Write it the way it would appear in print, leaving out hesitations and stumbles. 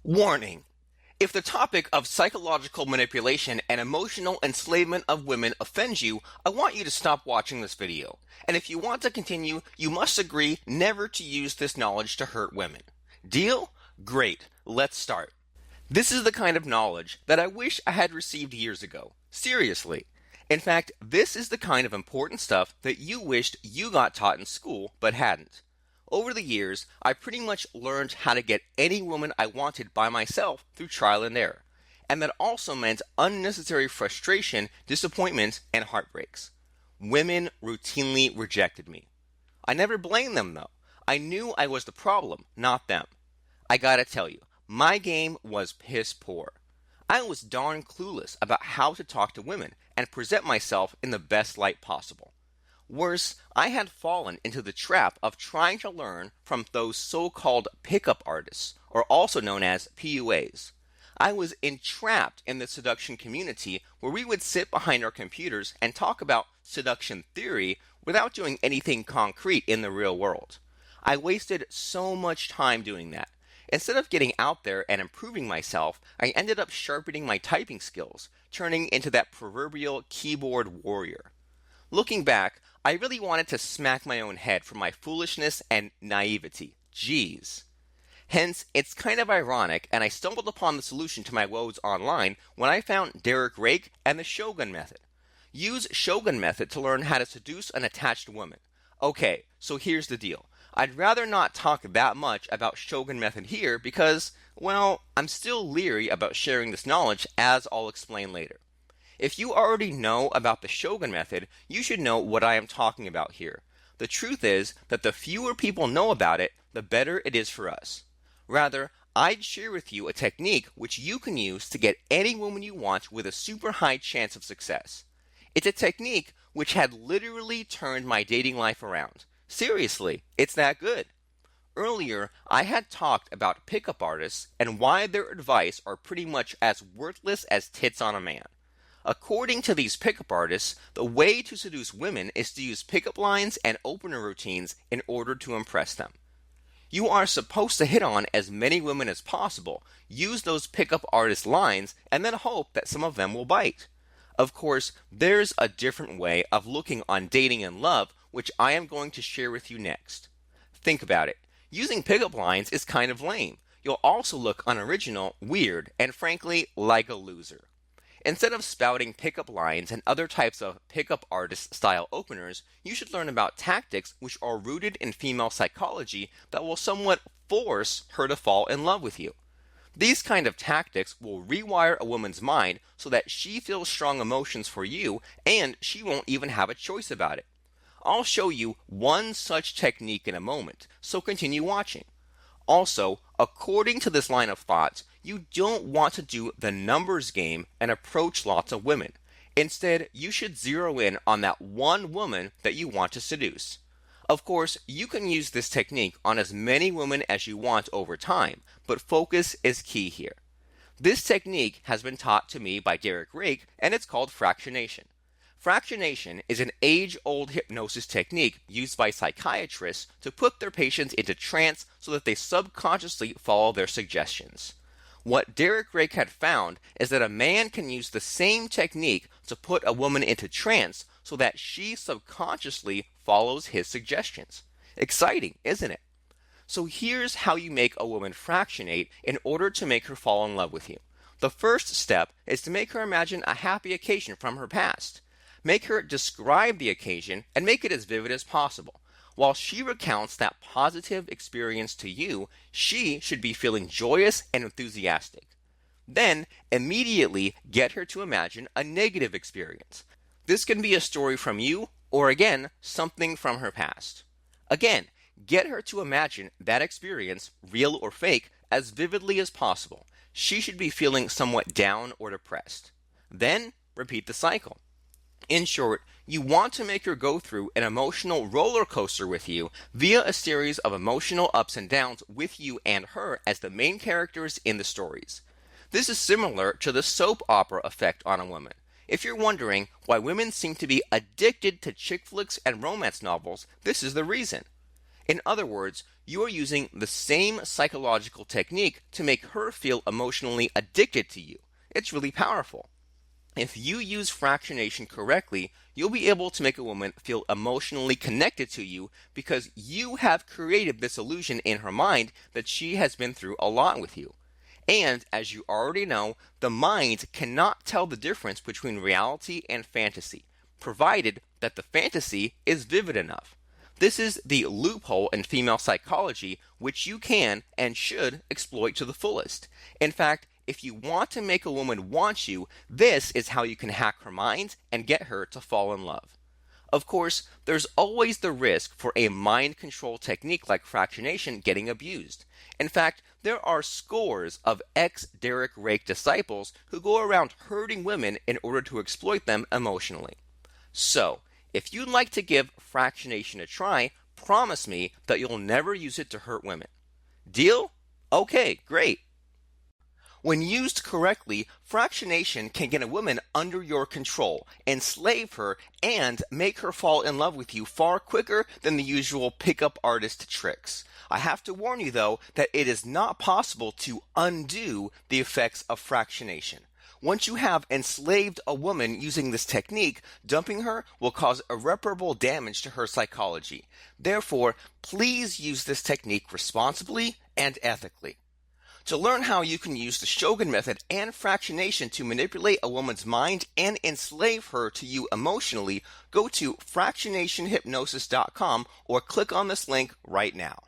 Warning: if the topic of psychological manipulation and emotional enslavement of women offends you, I want you to stop watching this video. And if you want to continue, you must agree never to use this knowledge to hurt women. Deal? Great. Let's start. This is the kind of knowledge that I wish I had received years ago. Seriously. In fact, this is the kind of important stuff that you wished you got taught in school but hadn't. Over the years, I pretty much learned how to get any woman I wanted by myself through trial and error. And that also meant unnecessary frustration, disappointment, and heartbreaks. Women routinely rejected me. I never blamed them though. I knew I was the problem, not them. I gotta tell you, my game was piss poor. I was darn clueless about how to talk to women and present myself in the best light possible. Worse, I had fallen into the trap of trying to learn from those so-called pickup artists, or also known as PUAs. I was entrapped in the seduction community where we would sit behind our computers and talk about seduction theory without doing anything concrete in the real world. I wasted so much time doing that. Instead of getting out there and improving myself, I ended up sharpening my typing skills, turning into that proverbial keyboard warrior. Looking back, I really wanted to smack my own head for my foolishness and naivety. Jeez. Hence, it's kind of ironic, and I stumbled upon the solution to my woes online when I found Rake and the Shogun Method. Use Shogun Method to learn how to seduce an attached woman. Okay, so here's the deal. I'd rather not talk that much about Shogun Method here because, well, I'm still leery about sharing this knowledge, as I'll explain later. If you already know about the Shogun Method, you should know what I am talking about here. The truth is that the fewer people know about it, the better it is for us. Rather, I'd share with you a technique which you can use to get any woman you want with a super high chance of success. It's a technique which had literally turned my dating life around. Seriously, it's that good. Earlier, I had talked about pickup artists and why their advice are pretty much as worthless as tits on a man. According to these pickup artists, the way to seduce women is to use pickup lines and opener routines in order to impress them. You are supposed to hit on as many women as possible, use those pickup artist lines, and then hope that some of them will bite. Of course, there's a different way of looking on dating and love, which I am going to share with you next. Think about it. Using pickup lines is kind of lame. You'll also look unoriginal, weird, and frankly, like a loser. Instead of spouting pickup lines and other types of pickup artist style openers, you should learn about tactics which are rooted in female psychology that will somewhat force her to fall in love with you. These kind of tactics will rewire a woman's mind so that she feels strong emotions for you and she won't even have a choice about it. I'll show you one such technique in a moment, so continue watching. Also, according to this line of thought, you don't want to do the numbers game and approach lots of women. Instead, you should zero in on that one woman that you want to seduce. Of course, you can use this technique on as many women as you want over time, but focus is key here. This technique has been taught to me by Rake, and it's called Fractionation. Fractionation is an age-old hypnosis technique used by psychiatrists to put their patients into trance so that they subconsciously follow their suggestions. What Rake had found is that a man can use the same technique to put a woman into trance so that she subconsciously follows his suggestions. Exciting, isn't it? So here's how you make a woman fractionate in order to make her fall in love with you. The first step is to make her imagine a happy occasion from her past. Make her describe the occasion and make it as vivid as possible. While she recounts that positive experience to you, she should be feeling joyous and enthusiastic. Then, immediately get her to imagine a negative experience. This can be a story from you, or again, something from her past. Again, get her to imagine that experience, real or fake, as vividly as possible. She should be feeling somewhat down or depressed. Then, repeat the cycle. In short, you want to make her go through an emotional roller coaster with you via a series of emotional ups and downs with you and her as the main characters in the stories. This is similar to the soap opera effect on a woman. If you're wondering why women seem to be addicted to chick flicks and romance novels, this is the reason. In other words, you are using the same psychological technique to make her feel emotionally addicted to you. It's really powerful. If you use fractionation correctly, you'll be able to make a woman feel emotionally connected to you because you have created this illusion in her mind that she has been through a lot with you. And as you already know, the mind cannot tell the difference between reality and fantasy, provided that the fantasy is vivid enough. This is the loophole in female psychology, which you can and should exploit to the fullest. In fact, if you want to make a woman want you, this is how you can hack her mind and get her to fall in love. Of course, there's always the risk for a mind control technique like fractionation getting abused. In fact, there are scores of ex-Derek Rake disciples who go around hurting women in order to exploit them emotionally. So, if you'd like to give fractionation a try, promise me that you'll never use it to hurt women. Deal? Okay, great. When used correctly, fractionation can get a woman under your control, enslave her, and make her fall in love with you far quicker than the usual pickup artist tricks. I have to warn you, though, that it is not possible to undo the effects of fractionation. Once you have enslaved a woman using this technique, dumping her will cause irreparable damage to her psychology. Therefore, please use this technique responsibly and ethically. To learn how you can use the Shogun Method and fractionation to manipulate a woman's mind and enslave her to you emotionally, go to fractionationhypnosis.com or click on this link right now.